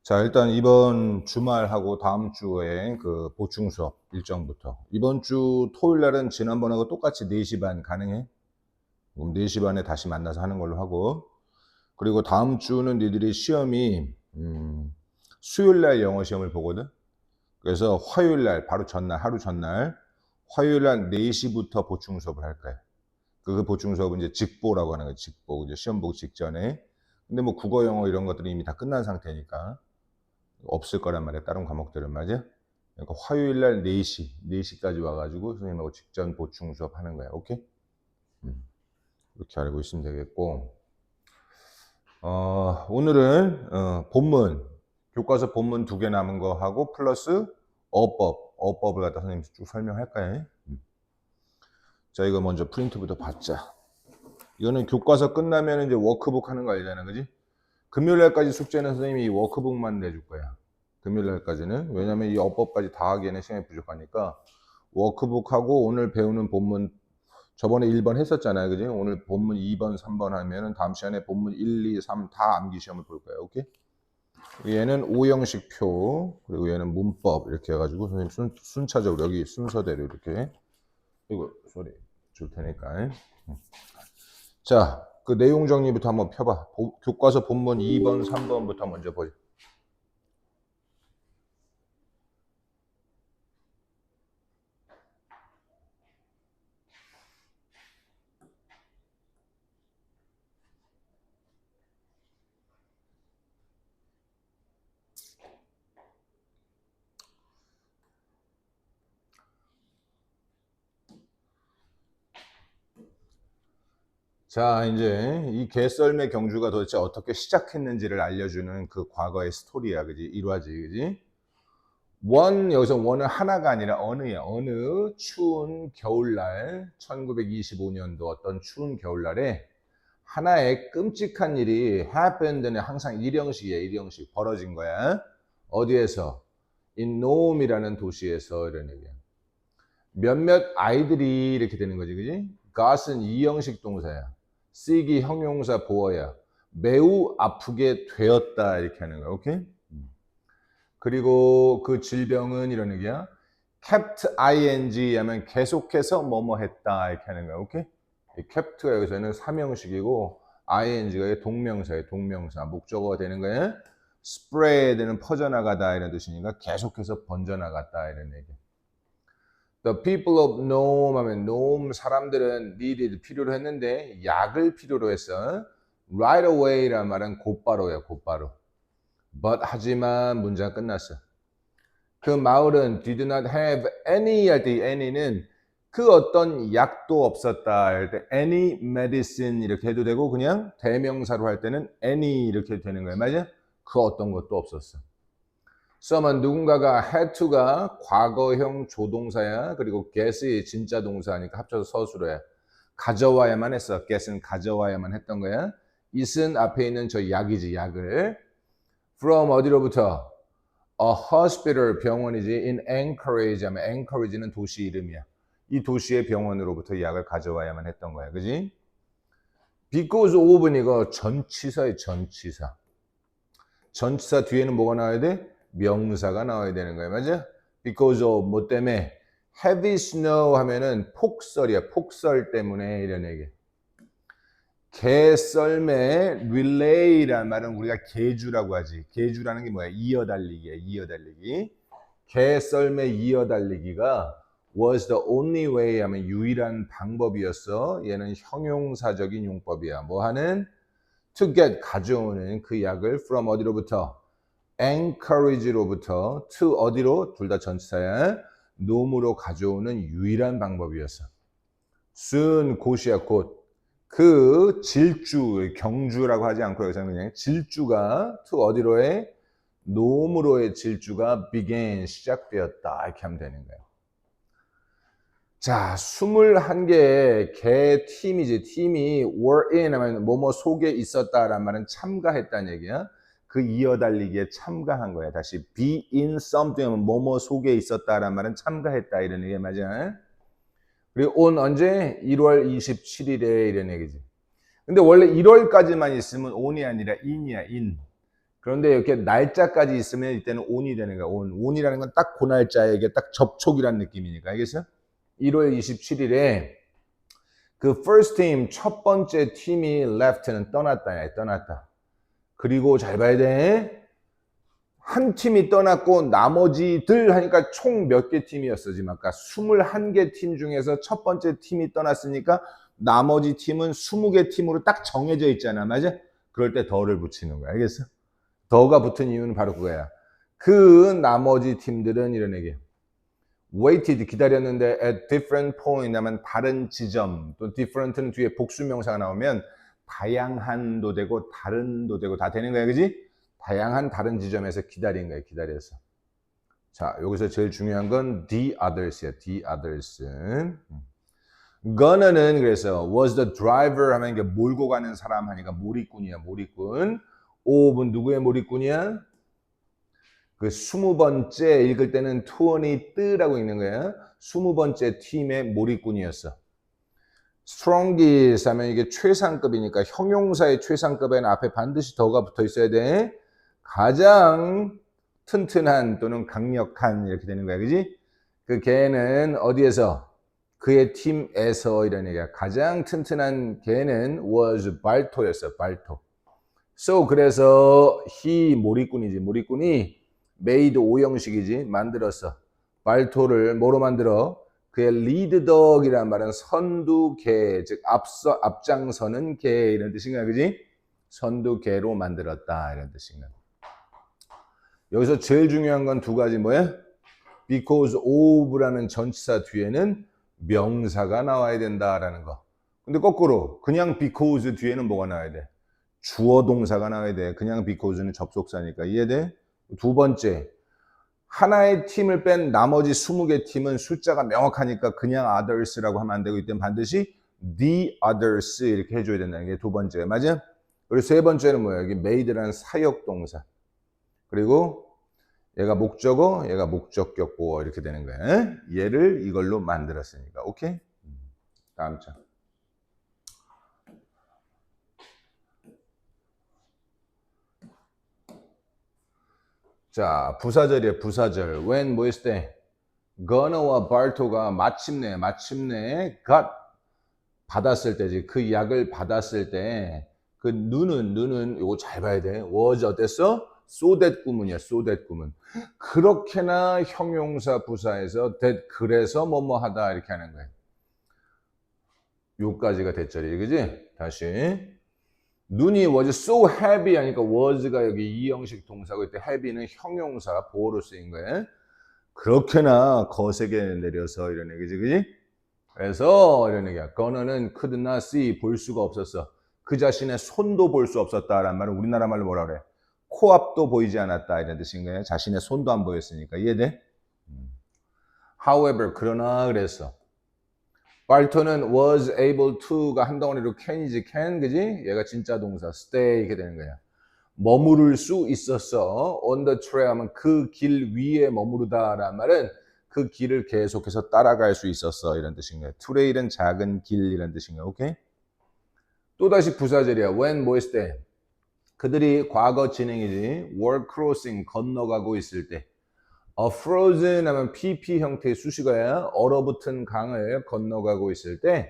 자, 일단 이번 주말하고 다음 주에 그 보충 수업 일정부터. 이번 주 토요일 날은 지난번하고 똑같이 4시 반 가능해? 그럼 4시 반에 다시 만나서 하는 걸로 하고. 그리고 다음 주는 니들이 시험이 수요일 날 영어 시험을 보거든. 그래서 화요일 날 바로 전날 하루 전날 화요일 날 4시부터 보충 수업을 할 거야. 그 보충 수업은 이제 직보라고 하는 거야. 직보. 이제 시험 보기 직전에. 근데 뭐 국어, 영어 이런 것들은 이미 다 끝난 상태니까 없을 거란 말이야. 다른 과목들은 맞아? 그러니까 화요일 날 4시까지 와가지고 선생님하고 직전 보충 수업 하는 거야. 오케이? 이렇게 알고 있으면 되겠고. 오늘은 본문, 교과서 본문 2개 남은 거 하고 플러스 어법을 갖다 선생님 쭉 설명할 거예요. 자, 이거 먼저 프린트부터 받자. 이거는 교과서 끝나면 이제 워크북 하는 거 알잖아, 그지? 금요일 날까지 숙제는 선생님이 이 워크북만 내줄 거야. 금요일 날까지는. 왜냐면 이 어법까지 다 하기에는 시간이 부족하니까 워크북하고 오늘 배우는 본문 저번에 1번 했었잖아요. 그지? 오늘 본문 2번, 3번 하면은 다음 시간에 본문 1, 2, 3 다 암기 시험을 볼 거예요. 오케이? 얘는 오형식 표, 그리고 얘는 문법 이렇게 해가지고 선생님 순차적으로 여기 순서대로 이렇게 이거 소리 줄 테니까. 자, 그 내용 정리부터 한번 펴봐. 교과서 본문 2번, 3번부터 먼저 보자. 자, 이제 이 개썰매 경주가 도대체 어떻게 시작했는지를 알려주는 그 과거의 스토리야, 그지? 일화지, 그지? 여기서 원은 하나가 아니라 어느야. 어느 추운 겨울날, 1925년도 어떤 추운 겨울날에 하나의 끔찍한 일이 happened는 항상 일형식이야, 일형식. 벌어진 거야. 어디에서? in Nome이라는 도시에서 이런 얘기야. 몇몇 아이들이 이렇게 되는 거지, 그지? got은 이형식 동사야. seek이 형용사 보어야. 매우 아프게 되었다 이렇게 하는 거야. 오케이? 그리고 그 질병은 이런 얘기야. kept ing 하면 계속해서 뭐뭐 했다 이렇게 하는 거야. 오케이? 이 kept가 여기서는 삼형식이고 ing가 동명사예요. 동명사. 목적어가 되는 거야. spread는 퍼져나가다 이런 뜻이니까 계속해서 번져나갔다 이런 얘기. The people of Nome 하면 Nome 사람들은 needed 필요로 했는데 약을 필요로 했어. Right away란 말은 곧바로야, 곧바로. But 하지만 문장 끝났어. 그 마을은 did not have any 할 때 any는 그 어떤 약도 없었다 할 때 any medicine 이렇게 해도 되고 그냥 대명사로 할 때는 any 이렇게 되는 거야. 맞아? 그 어떤 것도 없었어. someone 누군가가 had to가 과거형 조동사야. 그리고 get이 진짜 동사니까 합쳐서 서술어야. 가져와야만 했어. get은 가져와야만 했던 거야. it은 앞에 있는 저 약이지, 약을. from 어디로부터? A hospital 병원이지. in Anchorage 하면 Anchorage는 도시 이름이야. 이 도시의 병원으로부터 약을 가져와야만 했던 거야. 그지? because of는 이거 전치사의 전치사. 전치사 뒤에는 뭐가 나와야 돼? 명사가 나와야 되는 거야. 맞아? because of 뭐 때문에? heavy snow 하면은 폭설이야. 폭설 때문에 이런 얘기. 개썰매 릴레이라는 말은 우리가 계주라고 하지. 계주라는 게 뭐야? 이어달리기야. 이어달리기. 개썰매 이어달리기가 was the only way 하면 유일한 방법이었어. 얘는 형용사적인 용법이야. 뭐 하는? to get 가져오는 그 약을 from 어디로부터? Anchorage로부터 to 어디로? 둘 다 전치사야. 놈으로 가져오는 유일한 방법이었어. soon 곧이야 곧. 그 질주, 경주라고 하지 않고 여기서는 그냥 질주가 to 어디로 해? 놈으로의 질주가 began, 시작되었다 이렇게 하면 되는 거예요. 자, 21개의 개 팀이지. 팀이 were in 하면 뭐뭐 속에 있었다라는 말은 참가했다는 얘기야. 그 이어달리기에 참가한 거야. 다시 be in something 하면 뭐뭐 속에 있었다라는 말은 참가했다 이런 얘기 맞아. 그리고 on 언제? 1월 27일에 이런 얘기지. 근데 원래 1월까지만 있으면 on이 아니라 in이야, in. 그런데 이렇게 날짜까지 있으면 이때는 on이 되는 거야. on이라는 건 딱 그 날짜에 이게 딱 접촉이라는 느낌이니까. 알겠어요? 1월 27일에 그 first team 첫 번째 팀이 left는 떠났다. 그리고 잘 봐야 돼. 한 팀이 떠났고 나머지들 하니까 총 몇 개 팀이었어 지금 아까 21개 팀 중에서 첫 번째 팀이 떠났으니까 나머지 팀은 20개 팀으로 딱 정해져 있잖아. 맞아? 그럴 때 더를 붙이는 거야. 알겠어? 더가 붙은 이유는 바로 그거야. 그 나머지 팀들은 이런 얘기야. waited 기다렸는데 at different point 하면 다른 지점, 또 different는 뒤에 복수명사가 나오면 다양한도 되고 다른도 되고 다 되는 거야. 그지? 다양한 다른 지점에서 기다린 거야. 기다려서. 자, 여기서 제일 중요한 건 the others야. the others. gunner는 그래서 was the driver 하면 이게 몰고 가는 사람 하니까 몰입꾼이야. 몰입꾼. of은 누구의 몰입꾼이야? 그 20번째 읽을 때는 20라고 읽는 거야. 20번째 팀의 몰입꾼이었어. strongest 하면 이게 최상급이니까 형용사의 최상급에는 앞에 반드시 더가 붙어 있어야 돼. 가장 튼튼한 또는 강력한 이렇게 되는 거야. 그지? 그 걔는 어디에서? 그의 팀에서 이런 얘기야. 가장 튼튼한 걔는 was 발토였어. 발토. So 그래서 he 몰입꾼이지. 몰입꾼이 made 오형식이지. 만들었어. 발토를 뭐로 만들어? 그의 lead dog이란 말은 선두개, 즉 앞장서는 개 이런 뜻인가, 그지? 선두개로 만들었다 이런 뜻인가. 여기서 제일 중요한 건 두 가지 뭐야? because of라는 전치사 뒤에는 명사가 나와야 된다라는 거. 근데 거꾸로 그냥 because 뒤에는 뭐가 나와야 돼? 주어 동사가 나와야 돼. 그냥 because는 접속사니까. 이해돼? 두 번째, 하나의 팀을 뺀 나머지 20개 팀은 숫자가 명확하니까 그냥 others라고 하면 안 되고 이때는 반드시 the others 이렇게 해줘야 된다는 게 두 번째. 맞아? 그리고 세 번째는 뭐야? 여기 made라는 사역 동사. 그리고 얘가 목적어, 얘가 목적격보어 이렇게 되는 거야. 얘를 이걸로 만들었으니까. 오케이? 다음 장. 자, 부사절이에요. 부사절. when 뭐 했을 때? gunner와 발토가 마침내 got 받았을 때지. 그 약을 받았을 때 그 눈은 이거 잘 봐야 돼. was 어땠어? so that 구문이야. so that 구문. 그렇게나 형용사 부사에서 that 그래서 뭐뭐 하다 이렇게 하는 거야. 요까지가 대절이 그지? 다시. 눈이 was so heavy 하니까 was가 여기 이형식 동사고 이때 heavy는 형용사 보어로 쓰인 거예요. 그렇게나 거세게 내려서 이런 얘기지, 그지? 그래서 이런 얘기야. gunner는 could not see 볼 수가 없었어. 그 자신의 손도 볼 수 없었다라는 말은 우리나라 말로 뭐라 그래? 코앞도 보이지 않았다 이런 뜻인 거예요. 자신의 손도 안 보였으니까 이해돼? However 그러나 그랬어. 발토는 was able to가 한 덩어리로 can이지 can 그지? 얘가 진짜 동사 stay 이렇게 되는 거야. 머무를 수 있었어. on the trail 하면 그 길 위에 머무르다라는 말은 그 길을 계속해서 따라갈 수 있었어 이런 뜻인 거야. trail은 작은 길 이런 뜻인 거야. 오케이? 또다시 부사절이야. when 뭐 했을 때? 그들이 과거 진행이지. were crossing 건너가고 있을 때. frozen 하면 pp 형태의 수식어야. 얼어붙은 강을 건너가고 있을 때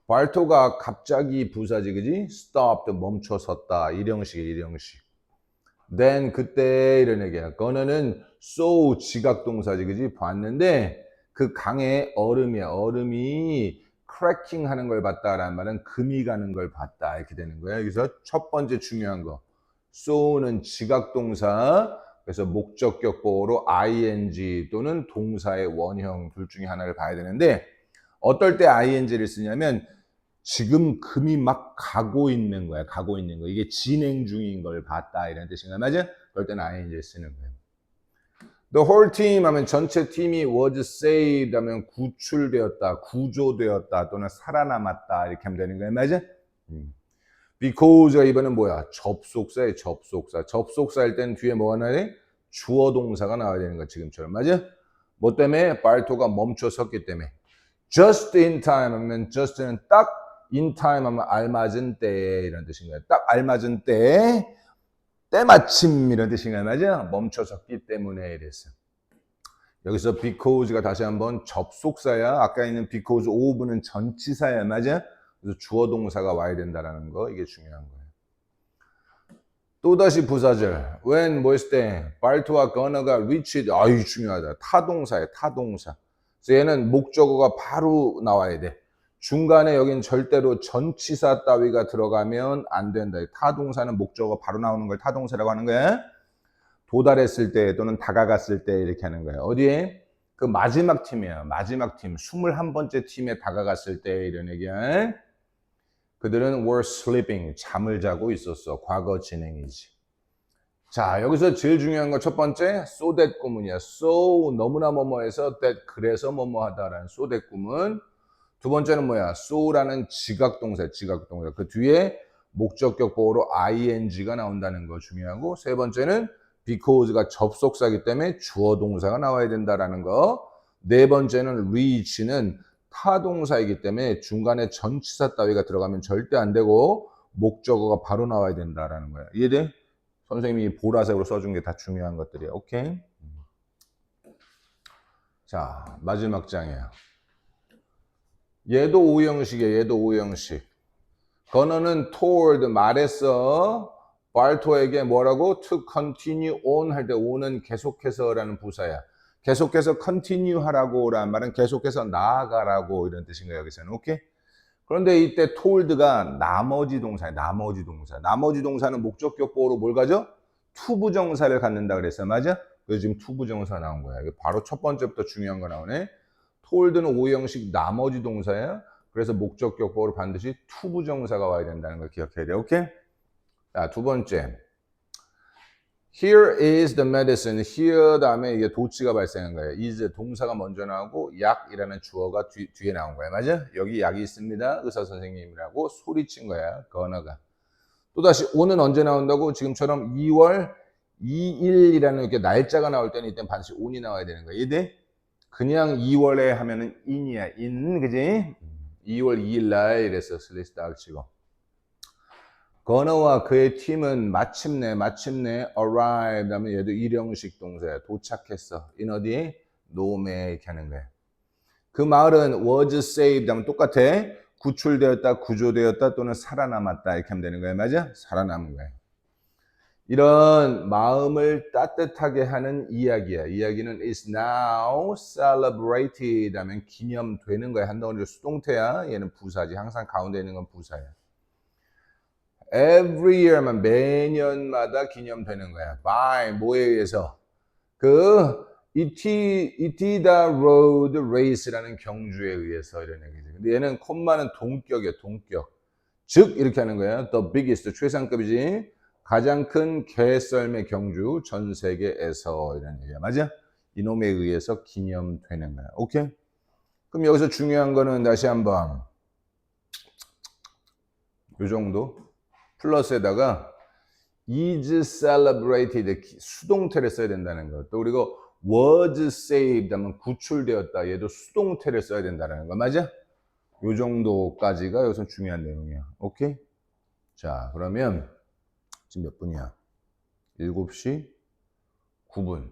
발토가 갑자기 부사지 그지? stopped 멈춰섰다. 일형식. then 그때 이런 얘기야. gunner는 saw 지각동사지 그지? 봤는데 그 강에 얼음이야. 얼음이 cracking 하는 걸 봤다라는 말은 금이 가는 걸 봤다 이렇게 되는 거야. 여기서 첫 번째 중요한 거. saw는 지각동사. 그래서 목적격 보어로 ing 또는 동사의 원형 둘 중에 하나를 봐야 되는데 어떨 때 ing를 쓰냐면 지금 금이 막 가고 있는 거야. 가고 있는 거. 이게 진행 중인 걸 봤다 이런 뜻인가 맞아? 그럴 때는 ing를 쓰는 거예요. The whole team 하면 전체 팀이 was saved 하면 구출되었다, 구조되었다 또는 살아남았다 이렇게 하면 되는 거예요. 맞아? because가 이번엔 뭐야? 접속사에 접속사. 접속사일 때는 뒤에 뭐가 나야 돼? 주어 동사가 나와야 되는 거 지금처럼. 맞아? 뭐 때문에? 발토가 멈춰 섰기 때문에. just in time 하면 just는 딱 in time 하면 알맞은 때에 이런 뜻인 거야. 딱 알맞은 때에 때마침 이런 뜻인가요? 맞아? 멈춰섰기 때문에 이랬어. 여기서 because가 다시 한번 접속사야. 아까 있는 because of는 전치사야. 맞아? 그래서 주어 동사가 와야 된다라는 거. 이게 중요한 거예요. 또다시 부사절. when 뭐 했을 때 발토와 gonna'가 reached. 아유 중요하다. 타동사야. 타동사. 그래서 얘는 목적어가 바로 나와야 돼. 중간에 여긴 절대로 전치사 따위가 들어가면 안 된다. 타동사는 목적어가 바로 나오는 걸 타동사라고 하는 거야. 도달했을 때 또는 다가갔을 때 이렇게 하는 거예요. 어디에? 그 마지막 팀이에요. 마지막 팀. 21번째 팀에 다가갔을 때 이런 얘기야. 그들은 were sleeping. 잠을 자고 있었어. 과거 진행이지. 자, 여기서 제일 중요한 거 첫 번째, so that 구문이야. so 너무나 뭐뭐해서 that 그래서 뭐뭐하다라는 so that 구문. 두 번째는 뭐야? so라는 지각동사, 지각동사. 그 뒤에 목적격 보호로 ing가 나온다는 거 중요하고, 세 번째는 because가 접속사이기 때문에 주어 동사가 나와야 된다라는 거. 네 번째는 reach는 타동사이기 때문에 중간에 전치사 따위가 들어가면 절대 안 되고 목적어가 바로 나와야 된다라는 거야. 이해돼? 선생님이 보라색으로 써준 게 다 중요한 것들이야. 오케이? 자, 마지막 장이야. 얘도 오형식이야. 얘도 오형식. 건어는 told 말했어. 발토에게 뭐라고? to continue on 할 때 on은 계속해서라는 부사야. 계속해서 continue 하라고 라는 말은 계속해서 나아가라고 이런 뜻인 거야. 여기서는. 오케이? 그런데 이때 told가 나머지 동사야. 나머지 동사. 나머지 동사는 목적격 보호로 뭘 가져? 투부정사를 갖는다 그랬어. 맞아? 그래서 지금 투부정사 나온 거야. 바로 첫 번째부터 중요한 거 나오네. told는 오형식 나머지 동사야. 그래서 목적격 보호로 반드시 투부정사가 와야 된다는 걸 기억해야 돼. 오케이? 자, 두 번째. Here is the medicine. Here 다음에 이게 도치가 발생한 거예요. is 동사가 먼저 나오고 약이라는 주어가 뒤에 나온 거야. 맞아? 여기 약이 있습니다. 의사 선생님이라고 소리친 거야. 그 언어가. 또다시 오는 언제 나온다고? 지금처럼 2월 2일이라는 이렇게 날짜가 나올 때는 이때 반드시 on이 나와야 되는 거야. 이해돼? 그냥 2월에 하면은 in이야. in, 그지? 2월 2일 날 이랬어. 슬래시 딱 치고. 건어와 그의 팀은 마침내 arrived 하면 얘도 일형식 동사야. 도착했어. in 어디? 놈에 이렇게 하는 거야. 그 마을은 was saved 하면 똑같아. 구출되었다, 구조되었다 또는 살아남았다 이렇게 하면 되는 거야. 맞아? 살아남은 거야. 이런 마음을 따뜻하게 하는 이야기야. 이야기는 is now celebrated 하면 기념되는 거야. 한 덩어리 수동태야. 얘는 부사지. 항상 가운데 있는 건 부사야. Every year만 매년마다 기념되는 거야. By 뭐에 의해서? 그 이티다 로드 레이스라는 경주에 의해서 이런 얘기지. 근데 얘는 콤마는 동격이야. 동격. 즉 이렇게 하는 거야. The biggest 최상급이지. 가장 큰 개썰매 경주 전 세계에서 이런 얘기야. 맞아? 이놈에 의해서 기념되는 거야. 오케이? 그럼 여기서 중요한 거는 다시 한번 요 정도 플러스에다가 is celebrated 수동태를 써야 된다는 거. 또 그리고 was saved 하면 구출되었다. 얘도 수동태를 써야 된다는 거. 맞아? 요 정도까지가 여기서 중요한 내용이야. 오케이? 자, 그러면 지금 몇 분이야? 7시 9분.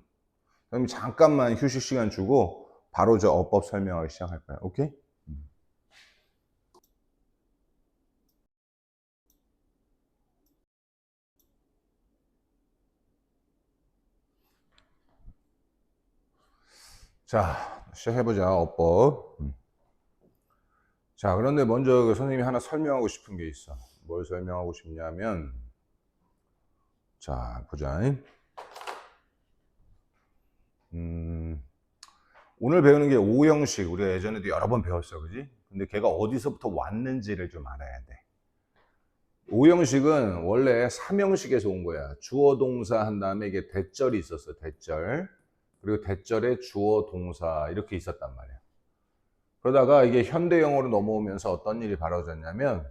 그럼 잠깐만 휴식 시간 주고 바로 저 어법 설명하기 시작할 거야. 오케이? 자, 시작해보자. 어법. 자, 그런데 먼저 선생님이 하나 설명하고 싶은 게 있어. 뭘 설명하고 싶냐면, 자, 보자. 오늘 배우는 게 오형식. 우리가 예전에도 여러 번 배웠어. 그지? 근데 걔가 어디서부터 왔는지를 좀 알아야 돼. 오형식은 원래 삼형식에서 온 거야. 주어 동사 한 다음에 이게 대절이 있었어. 대절. 그리고 대절에 주어 동사 이렇게 있었단 말이야. 그러다가 이게 현대영어로 넘어오면서 어떤 일이 벌어졌냐면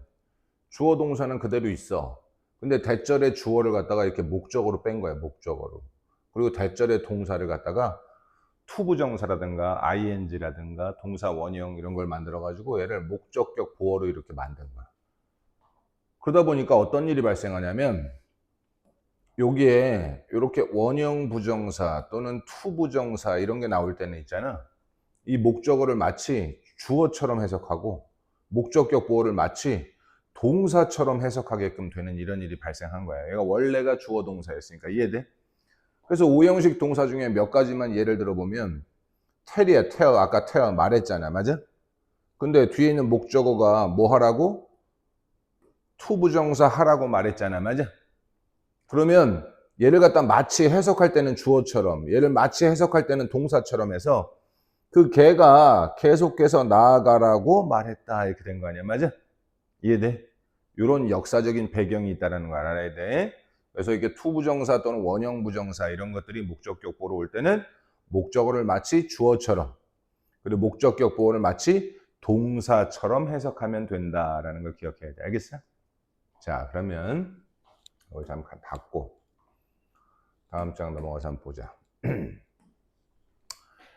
주어 동사는 그대로 있어. 근데 대절에 주어를 갖다가 이렇게 목적어로 뺀 거야. 목적어로. 그리고 대절에 동사를 갖다가 투부정사라든가 ing라든가 동사 원형 이런 걸 만들어 가지고 얘를 목적격 보어로 이렇게 만든 거야. 그러다 보니까 어떤 일이 발생하냐면 여기에 이렇게 원형 부정사 또는 투 부정사 이런 게 나올 때는 있잖아. 이 목적어를 마치 주어처럼 해석하고 목적격 보호를 마치 동사처럼 해석하게끔 되는 이런 일이 발생한 거야. 얘가 원래가 주어 동사였으니까 이해돼? 그래서 오형식 동사 중에 몇 가지만 예를 들어보면 텔이야, 텔. 아까 텔 말했잖아. 맞아? 근데 뒤에 있는 목적어가 뭐 하라고? 투 부정사 하라고 말했잖아. 맞아? 그러면 얘를 갖다 마치 해석할 때는 주어처럼, 얘를 마치 해석할 때는 동사처럼 해서 그 걔가 계속해서 나아가라고 말했다. 이렇게 된 거 아니야. 맞아? 이해돼? 이런 역사적인 배경이 있다는 걸 알아야 돼. 그래서 이렇게 투 부정사 또는 원형 부정사 이런 것들이 목적격 보호로 올 때는 목적어를 마치 주어처럼 그리고 목적격 보호를 마치 동사처럼 해석하면 된다라는 걸 기억해야 돼. 알겠어? 자, 그러면 여기 잠깐 닫고 다음 장 넘어가서 한번 보자.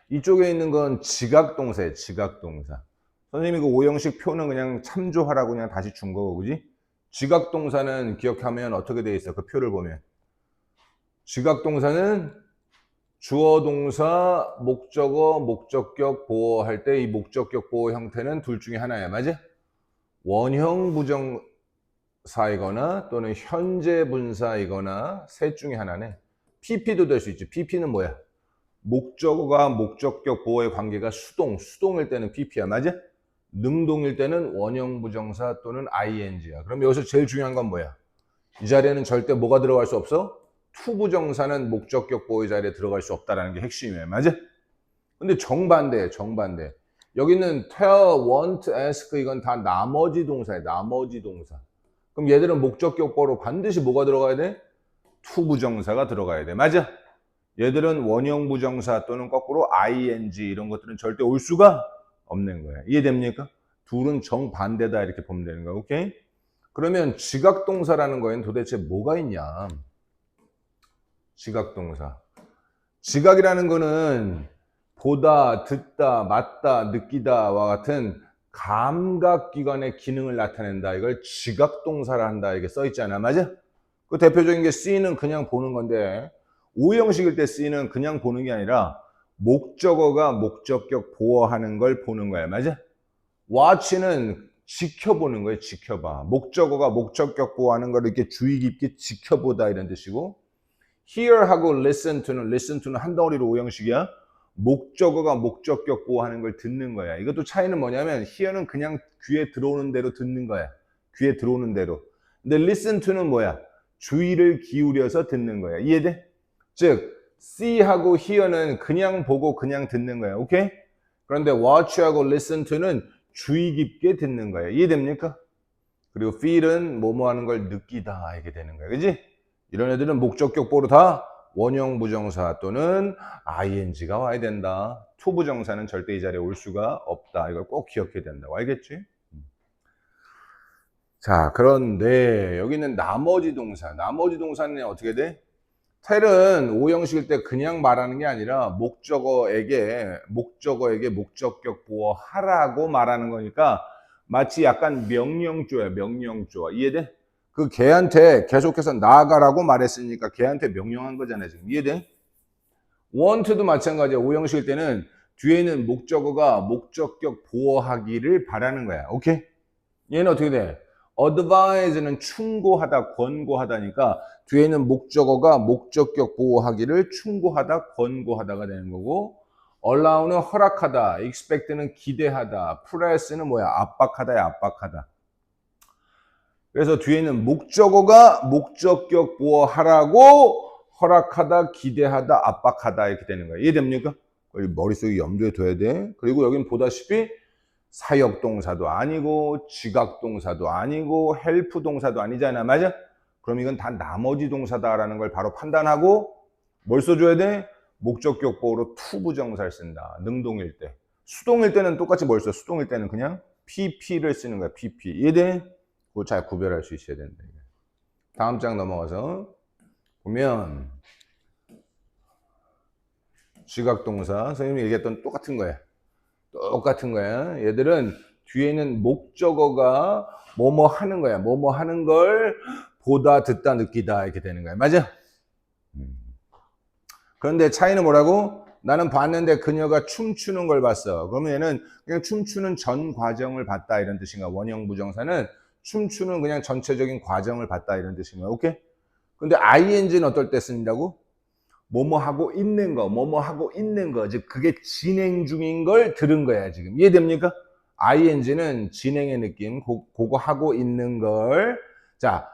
이쪽에 있는 건 지각동사예요. 지각동사. 선생님이 그 오형식 표는 그냥 참조하라고 그냥 다시 준 거고, 그지? 지각동사는 기억하면 어떻게 돼 있어? 그 표를 보면. 지각동사는 주어 동사, 목적어, 목적격 보호할 때 이 목적격 보호 형태는 둘 중에 하나야. 맞아? 원형 부정사이거나 또는 현재 분사이거나 셋 중에 하나네. PP도 될 수 있지. PP는 뭐야? 목적어가 목적격 보호의 관계가 수동일 때는 PP야. 맞아? 능동일 때는 원형 부정사 또는 ing야. 그럼 여기서 제일 중요한 건 뭐야? 이 자리에는 절대 뭐가 들어갈 수 없어? 투 부정사는 목적격 보호의 자리에 들어갈 수 없다는 게 핵심이에요. 맞아? 근데 정반대. 여기는 tell, want, ask 이건 다 나머지 동사예요. 나머지 동사. 그럼 얘들은 목적격 보호로 반드시 뭐가 들어가야 돼? 투 부정사가 들어가야 돼. 맞아? 얘들은 원형 부정사 또는 거꾸로 ing 이런 것들은 절대 올 수가 없는 거야. 이해됩니까? 둘은 정반대다 이렇게 보면 되는 거야. 오케이? 그러면 지각동사라는 거에는 도대체 뭐가 있냐? 지각동사. 지각이라는 거는 보다, 듣다, 맞다, 느끼다와 같은 감각기관의 기능을 나타낸다. 이걸 지각동사라 한다. 이게 써있잖아. 맞아? 그 대표적인 게 C는 그냥 보는 건데 오형식일 때 C는 그냥 보는 게 아니라 목적어가 목적격 보호하는 걸 보는 거야. 맞아? watch는 지켜보는 거예요. 지켜봐. 목적어가 목적격 보호하는 걸 이렇게 주의 깊게 지켜보다 이런 뜻이고 hear하고 listen to는 한 덩어리로 오형식이야. 목적어가 목적격 보호하는 걸 듣는 거야. 이것도 차이는 뭐냐면 hear는 그냥 귀에 들어오는 대로 듣는 거야. 귀에 들어오는 대로. 근데 listen to는 뭐야? 주의를 기울여서 듣는 거야. 이해돼? 즉 see하고 hear는 그냥 보고 그냥 듣는 거야. 오케이? 그런데 watch하고 listen to는 주의 깊게 듣는 거야. 이해됩니까? 그리고 feel은 뭐뭐 하는 걸 느끼다 이게 되는 거야. 그지? 이런 애들은 목적격 보로 다 원형 부정사 또는 ing가 와야 된다. 투 부정사는 절대 이 자리에 올 수가 없다. 이걸 꼭 기억해야 된다고. 알겠지? 자, 그런데 여기는 나머지 동사. 나머지 동사는 어떻게 돼? 텔은 오형식일 때 그냥 말하는 게 아니라 목적어에게 목적격 보호하라고 말하는 거니까 마치 약간 명령조야. 명령조. 이해돼? 그 걔한테 계속해서 나아가라고 말했으니까 걔한테 명령한 거잖아요. 지금 이해돼? want도 마찬가지야. 오형식일 때는 뒤에 있는 목적어가 목적격 보호하기를 바라는 거야. 오케이? 얘는 어떻게 돼? advise는 충고하다, 권고하다니까 뒤에 있는 목적어가 목적격 보호하기를 충고하다, 권고하다가 되는 거고 allow는 허락하다, expect는 기대하다, press는 뭐야? 압박하다야, 압박하다. 그래서 뒤에 있는 목적어가 목적격 보호하라고 허락하다, 기대하다, 압박하다 이렇게 되는 거야. 이해됩니까? 머릿속에 염두에 둬야 돼. 그리고 여긴 보다시피 사역동사도 아니고 지각동사도 아니고 헬프동사도 아니잖아. 맞아? 그럼 이건 다 나머지 동사다라는 걸 바로 판단하고 뭘 써줘야 돼? 목적격 보호로 투부정사를 쓴다. 능동일 때. 수동일 때는 똑같이 뭘 써? 수동일 때는 그냥 PP를 쓰는 거야. PP. 이해돼? 그거 잘 구별할 수 있어야 된다. 다음 장 넘어가서 보면 지각동사 선생님이 얘기했던 똑같은 거야. 똑같은 거야. 얘들은 뒤에는 목적어가 뭐뭐 하는 거야. 뭐뭐 하는 걸 보다, 듣다, 느끼다 이렇게 되는 거야. 맞아? 그런데 차이는 뭐라고? 나는 봤는데 그녀가 춤추는 걸 봤어. 그러면 얘는 그냥 춤추는 전 과정을 봤다 이런 뜻인가? 원형 부정사는 춤추는 그냥 전체적인 과정을 봤다 이런 뜻인가? 오케이? 근데 ing는 어떨 때 쓴다고? 뭐뭐 하고 있는 거, 뭐뭐 하고 있는 거, 즉 그게 진행 중인 걸 들은 거야 지금. 이해됩니까? ing는 진행의 느낌, 그거 하고 있는 걸. 자,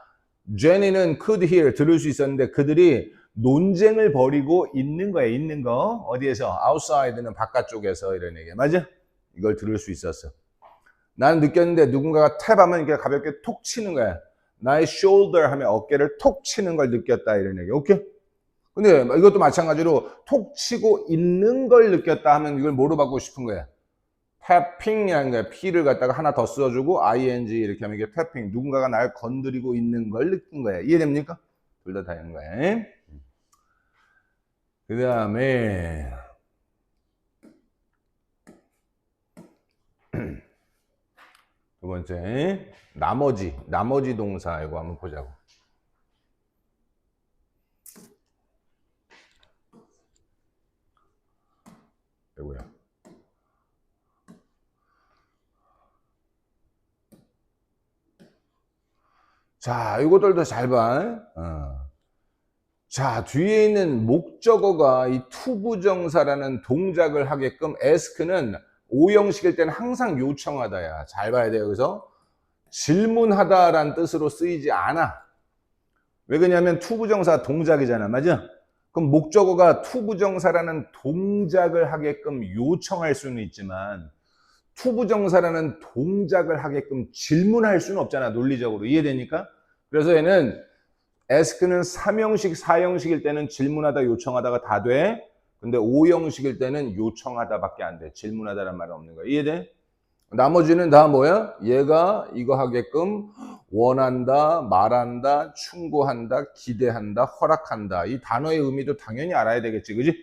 Jenny는 could hear 들을 수 있었는데 그들이 논쟁을 벌이고 있는 거야, 있는 거. 어디에서? outside는 바깥쪽에서 이런 얘기야. 맞아? 이걸 들을 수 있었어. 나는 느꼈는데 누군가가 탭하면 이렇게 가볍게 톡 치는 거야. 나의 shoulder 하면 어깨를 톡 치는 걸 느꼈다 이런 얘기. 오케이? 근데 이것도 마찬가지로 톡 치고 있는 걸 느꼈다 하면 이걸 뭐로 바꾸고 싶은 거야? 태핑이라는 거야. P를 갖다가 하나 더 써주고 ing 이렇게 하면 이게 태핑. 누군가가 날 건드리고 있는 걸 느낀 거야. 이해됩니까? 둘 다 다른 거야. 그 다음에 두 번째 나머지 동사 이거 한번 보자고. 이거야. 자, 이것들도 잘 봐. 자, 뒤에 있는 목적어가 이 투부정사라는 동작을 하게끔 ask는 오형식일 때는 항상 요청하다야. 잘 봐야 돼요. 여기서 질문하다라는 뜻으로 쓰이지 않아. 왜 그러냐면 투부정사 동작이잖아. 맞아? 그럼 목적어가 투부정사라는 동작을 하게끔 요청할 수는 있지만 투부정사라는 동작을 하게끔 질문할 수는 없잖아. 논리적으로. 이해되니까? 그래서 얘는 ask는 3형식, 4형식일 때는 질문하다, 요청하다가 다 돼. 근데 5형식일 때는 요청하다밖에 안 돼. 질문하다란 말은 없는 거야. 이해돼? 나머지는 다 뭐야? 얘가 이거 하게끔 원한다, 말한다, 충고한다, 기대한다, 허락한다. 이 단어의 의미도 당연히 알아야 되겠지. 그지?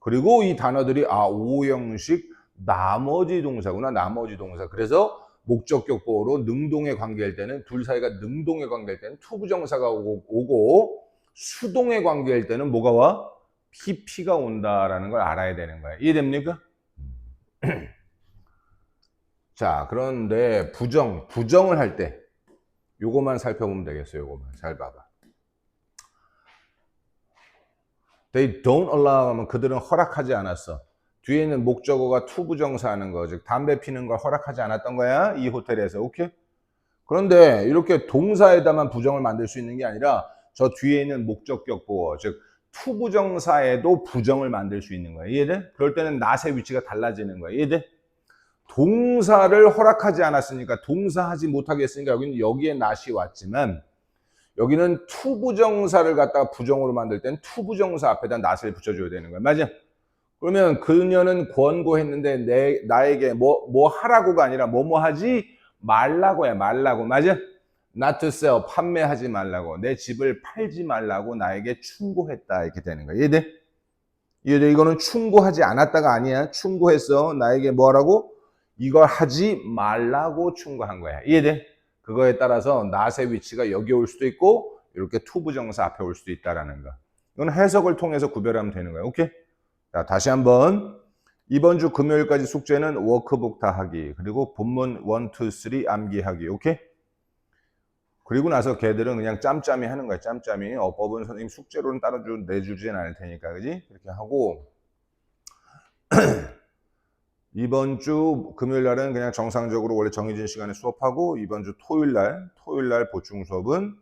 그리고 이 단어들이 5형식 나머지 동사구나. 나머지 동사. 그래서 목적격 보호로 능동의 관계일 때는 둘 사이가 능동의 관계일 때는 투부정사가 오고 수동의 관계일 때는 뭐가 와? PP가 온다라는 걸 알아야 되는 거야. 이해됩니까? 자, 그런데 부정을 할 때 요거만 살펴보면 되겠어요. 요거만 잘 봐봐. They don't allow 하면 그들은 허락하지 않았어. 뒤에 있는 목적어가 투부정사 하는 거, 즉 담배 피는 걸 허락하지 않았던 거야. 이 호텔에서. 오케이? 그런데 이렇게 동사에다만 부정을 만들 수 있는 게 아니라 저 뒤에 있는 목적격 보어, 즉 투부정사에도 부정을 만들 수 있는 거야. 이해돼? 그럴 때는 not의 위치가 달라지는 거야. 이해돼? 동사를 허락하지 않았으니까 동사하지 못하게 했으니까 여기에 not이 왔지만 여기는 투부정사를 갖다가 부정으로 만들 땐 투부정사 앞에다 not을 붙여줘야 되는 거야. 맞아? 그러면 그녀는 권고했는데 나에게 뭐 하라고가 아니라 뭐뭐 하지 말라고 해. 말라고. 맞아? not to sell. 판매하지 말라고. 내 집을 팔지 말라고 나에게 충고했다. 이렇게 되는 거야. 이해돼? 이해돼? 이거는 충고하지 않았다가 아니야. 충고했어. 나에게 뭐라고? 이걸 하지 말라고 충고한 거야. 이해돼? 그거에 따라서 not의 위치가 여기 올 수도 있고 이렇게 투부정사 앞에 올 수도 있다라는 거. 이건 해석을 통해서 구별하면 되는 거야. 오케이? 자, 다시 한번. 이번 주 금요일까지 숙제는 워크북 다 하기. 그리고 본문 1, 2, 3 암기하기. 오케이? 그리고 나서 걔들은 그냥 짬짬이 하는 거야. 짬짬이. 어법은 선생님 숙제로는 따로 내주진 않을 테니까. 그지? 그렇게 하고 이번 주 금요일 날은 그냥 정상적으로 원래 정해진 시간에 수업하고 이번 주 토요일 날 보충 수업은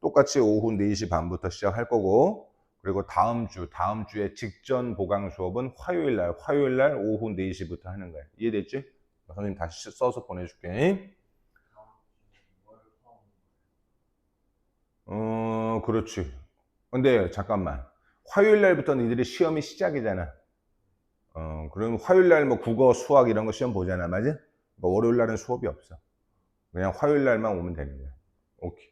똑같이 오후 4시 반부터 시작할 거고 그리고 다음 주에 직전 보강 수업은 화요일 날 오후 4시부터 하는 거야. 이해됐지? 선생님 다시 써서 보내줄게. 그렇지. 근데 잠깐만. 화요일 날부터 너희들이 시험이 시작이잖아. 그럼 화요일 날 뭐 국어, 수학 이런 거 시험 보잖아. 맞아? 월요일 날은 수업이 없어. 그냥 화요일 날만 오면 되는 거야. 오케이.